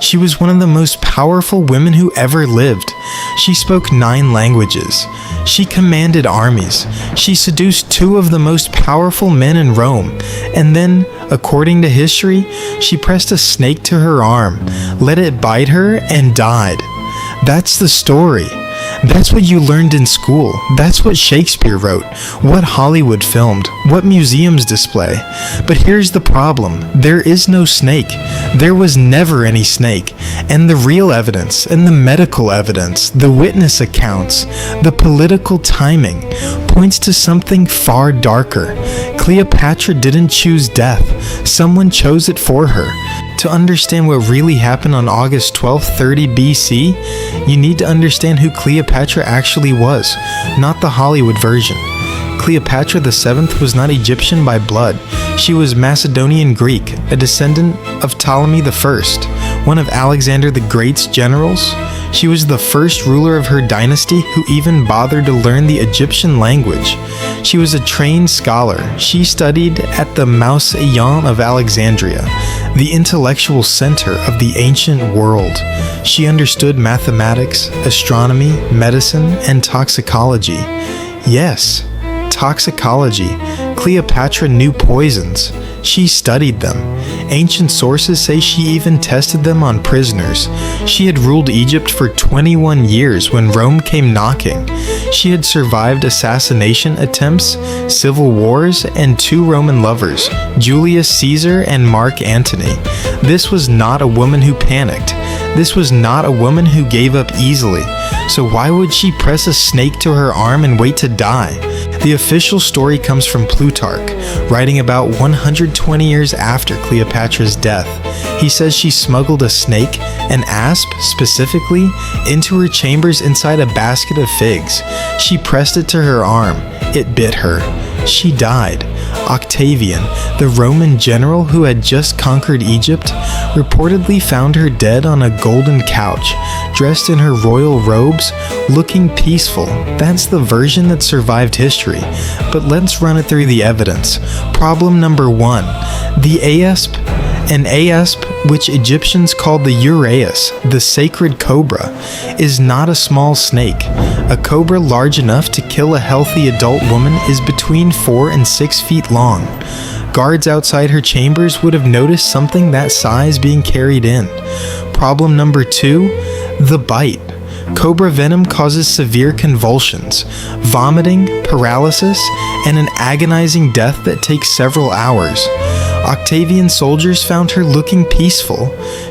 She was one of the most powerful women who ever lived. She spoke 9 languages. She commanded armies. She seduced 2 of the most powerful men in Rome. And then, according to history, she pressed a snake to her arm, let it bite her, and died. That's the story. That's what you learned in school. That's what Shakespeare wrote, what Hollywood filmed, what museums display. But here's the problem. There is no snake. There was never any snake. And the real evidence, and the medical evidence, the witness accounts, the political timing, points to something far darker. Cleopatra didn't choose death. Someone chose it for her. To understand what really happened on August 12, 30 BC, you need to understand who Cleopatra actually was, not the Hollywood version. Cleopatra VII was not Egyptian by blood. She was Macedonian Greek, a descendant of Ptolemy I, one of Alexander the Great's generals. She was the first ruler of her dynasty who even bothered to learn the Egyptian language. She was a trained scholar. She studied at the Mausoleum of Alexandria, the intellectual center of the ancient world. She understood mathematics, astronomy, medicine, and toxicology. Yes, toxicology. Cleopatra knew poisons. She studied them. Ancient sources say she even tested them on prisoners. She had ruled Egypt for 21 years when Rome came knocking. She had survived assassination attempts, civil wars, and 2 Roman lovers, Julius Caesar and Mark Antony. This was not a woman who panicked. This was not a woman who gave up easily. So why would she press a snake to her arm and wait to die? The official story comes from Plutarch, writing about 120 years after Cleopatra's death. He says she smuggled a snake, an asp specifically, into her chambers inside a basket of figs. She pressed it to her arm. It bit her. She died. Octavian, the Roman general who had just conquered Egypt, reportedly found her dead on a golden couch, dressed in her royal robes, looking peaceful. That's the version that survived history. But let's run it through the evidence. Problem number 1. The asp. An asp, which Egyptians called the uraeus, the sacred cobra, is not a small snake. A cobra large enough to kill a healthy adult woman is between 4 and 6 feet long. Guards outside her chambers would have noticed something that size being carried in. Problem number 2, the bite. Cobra venom causes severe convulsions, vomiting, paralysis, and an agonizing death that takes several hours. Octavian soldiers found her looking peaceful.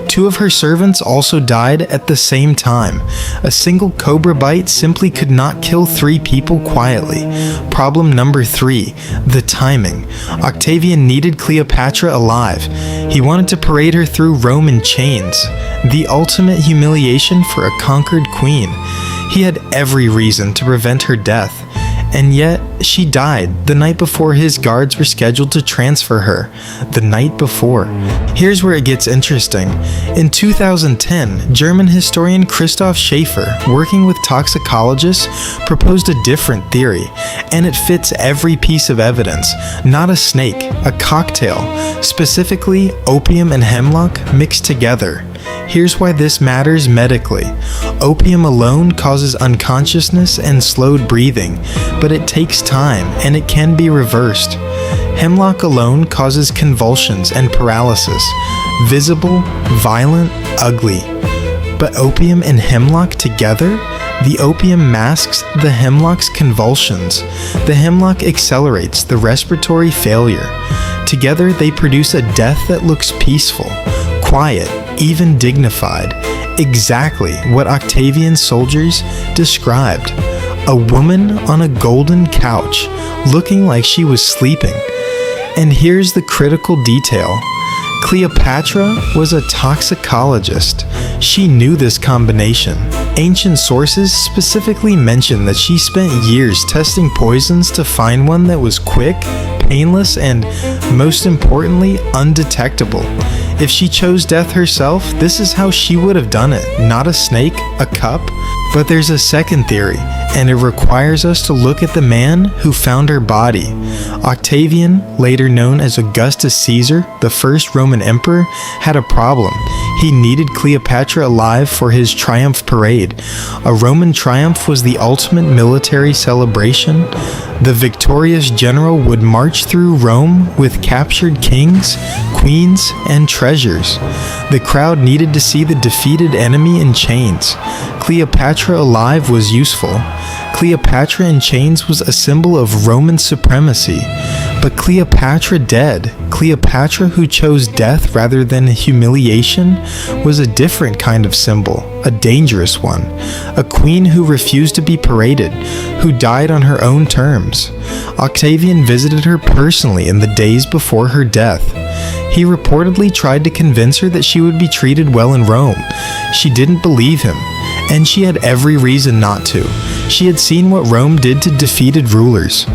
2 of her servants also died at the same time. A single cobra bite simply could not kill 3 people quietly. Problem number 3, the timing. Octavian needed Cleopatra alive. He wanted to parade her through Rome in chains. The ultimate humiliation for a conquered queen. He had every reason to prevent her death. And yet, she died the night before his guards were scheduled to transfer her. The night before. Here's where it gets interesting. In 2010, German historian Christoph Schaefer, working with toxicologists, proposed a different theory, and it fits every piece of evidence. Not a snake, a cocktail, specifically opium and hemlock mixed together. Here's why this matters medically. Opium alone causes unconsciousness and slowed breathing, but it takes time and it can be reversed. Hemlock alone causes convulsions and paralysis, visible, violent, ugly. But opium and hemlock together? The opium masks the hemlock's convulsions. The hemlock accelerates the respiratory failure. Together they produce a death that looks peaceful, quiet, even dignified. Exactly what Octavian's soldiers described. A woman on a golden couch, looking like she was sleeping. And here's the critical detail. Cleopatra was a toxicologist. She knew this combination. Ancient sources specifically mention that she spent years testing poisons to find one that was quick, painless, and, most importantly, undetectable. If she chose death herself, this is how she would have done it. Not a snake, a cup. But there's a second theory, and it requires us to look at the man who found her body. Octavian, later known as Augustus Caesar, the first Roman emperor, had a problem. He needed Cleopatra alive for his triumph parade. A Roman triumph was the ultimate military celebration. The victorious general would march through Rome with captured kings, queens, and treasures. The crowd needed to see the defeated enemy in chains. Cleopatra alive was useful. Cleopatra in chains was a symbol of Roman supremacy. But Cleopatra dead, Cleopatra who chose death rather than humiliation, was a different kind of symbol, a dangerous one. A queen who refused to be paraded, who died on her own terms. Octavian visited her personally in the days before her death. He reportedly tried to convince her that she would be treated well in Rome. She didn't believe him, and she had every reason not to. She had seen what Rome did to defeated rulers.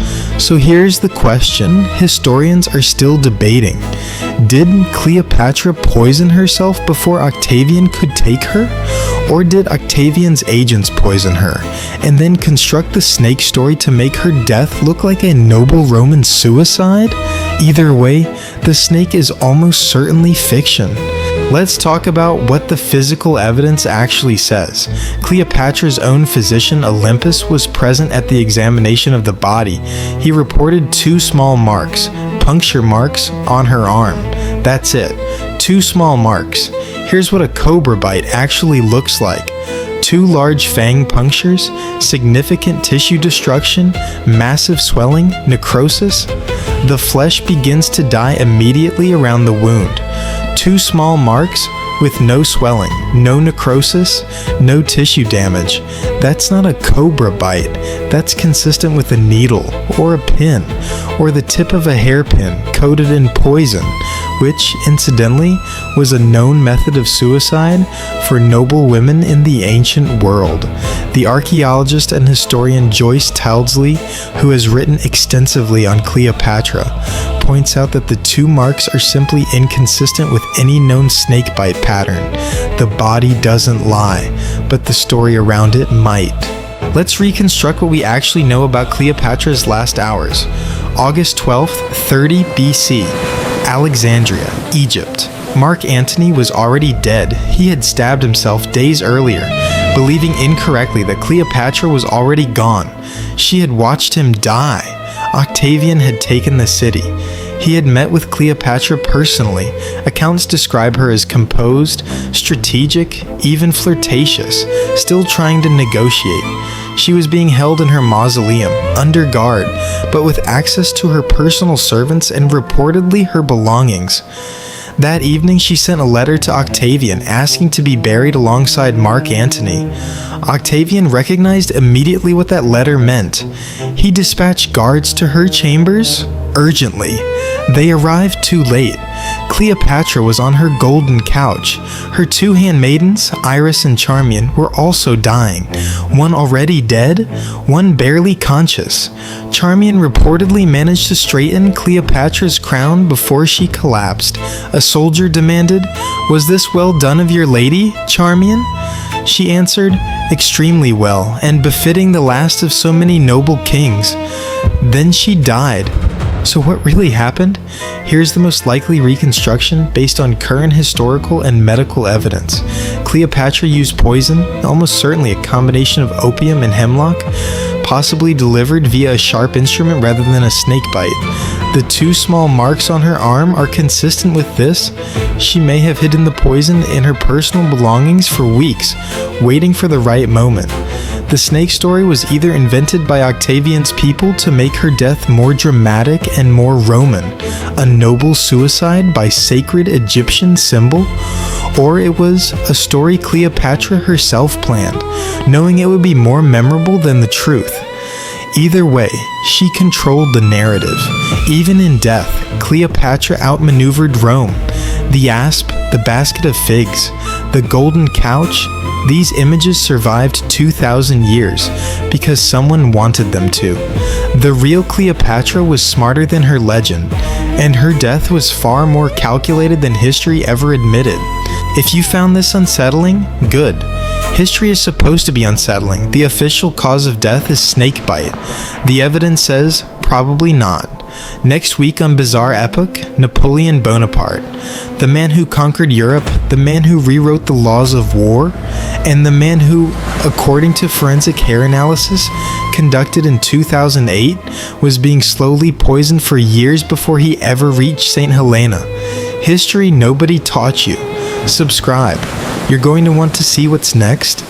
So here's the question historians are still debating. Did Cleopatra poison herself before Octavian could take her? Or did Octavian's agents poison her, and then construct the snake story to make her death look like a noble Roman suicide? Either way, the snake is almost certainly fiction. Let's talk about what the physical evidence actually says. Cleopatra's own physician, Olympus, was present at the examination of the body. He reported 2 small marks, puncture marks, on her arm. That's it. 2 small marks. Here's what a cobra bite actually looks like. 2 large fang punctures, significant tissue destruction, massive swelling, necrosis. The flesh begins to die immediately around the wound. 2 small marks with no swelling, no necrosis, no tissue damage. That's not a cobra bite. That's consistent with a needle, or a pin, or the tip of a hairpin coated in poison, which, incidentally, was a known method of suicide for noble women in the ancient world. The archaeologist and historian Joyce Towdsley, who has written extensively on Cleopatra, points out that the 2 marks are simply inconsistent with any known snakebite pattern. The body doesn't lie, but the story around it might. Let's reconstruct what we actually know about Cleopatra's last hours. August 12th, 30 BC, Alexandria, Egypt. Mark Antony was already dead. He had stabbed himself days earlier, believing incorrectly that Cleopatra was already gone. She had watched him die. Octavian had taken the city. He had met with Cleopatra personally. Accounts describe her as composed, strategic, even flirtatious, still trying to negotiate. She was being held in her mausoleum, under guard, but with access to her personal servants and reportedly her belongings. That evening, she sent a letter to Octavian asking to be buried alongside Mark Antony. Octavian recognized immediately what that letter meant. He dispatched guards to her chambers urgently. They arrived too late. Cleopatra was on her golden couch. Her 2 handmaidens, Iris and Charmian, were also dying. One already dead, one barely conscious. Charmian reportedly managed to straighten Cleopatra's crown before she collapsed. A soldier demanded, "Was this well done of your lady, Charmian?" She answered, "Extremely well, and befitting the last of so many noble kings." Then she died. So what really happened? Here's the most likely reconstruction based on current historical and medical evidence. Cleopatra used poison, almost certainly a combination of opium and hemlock, possibly delivered via a sharp instrument rather than a snake bite. The 2 small marks on her arm are consistent with this. She may have hidden the poison in her personal belongings for weeks, waiting for the right moment. The snake story was either invented by Octavian's people to make her death more dramatic and more Roman, a noble suicide by sacred Egyptian symbol, or it was a story Cleopatra herself planned, knowing it would be more memorable than the truth. Either way, she controlled the narrative. Even in death, Cleopatra outmaneuvered Rome. The asp, the basket of figs, the golden couch, these images survived 2,000 years because someone wanted them to. The real Cleopatra was smarter than her legend, and her death was far more calculated than history ever admitted. If you found this unsettling, good. History is supposed to be unsettling. The official cause of death is snake bite. The evidence says probably not. Next week on Bizarre Epoch, Napoleon Bonaparte, the man who conquered Europe, the man who rewrote the laws of war, and the man who, according to forensic hair analysis conducted in 2008, was being slowly poisoned for years before he ever reached St. Helena. History nobody taught you. Subscribe. You're going to want to see what's next.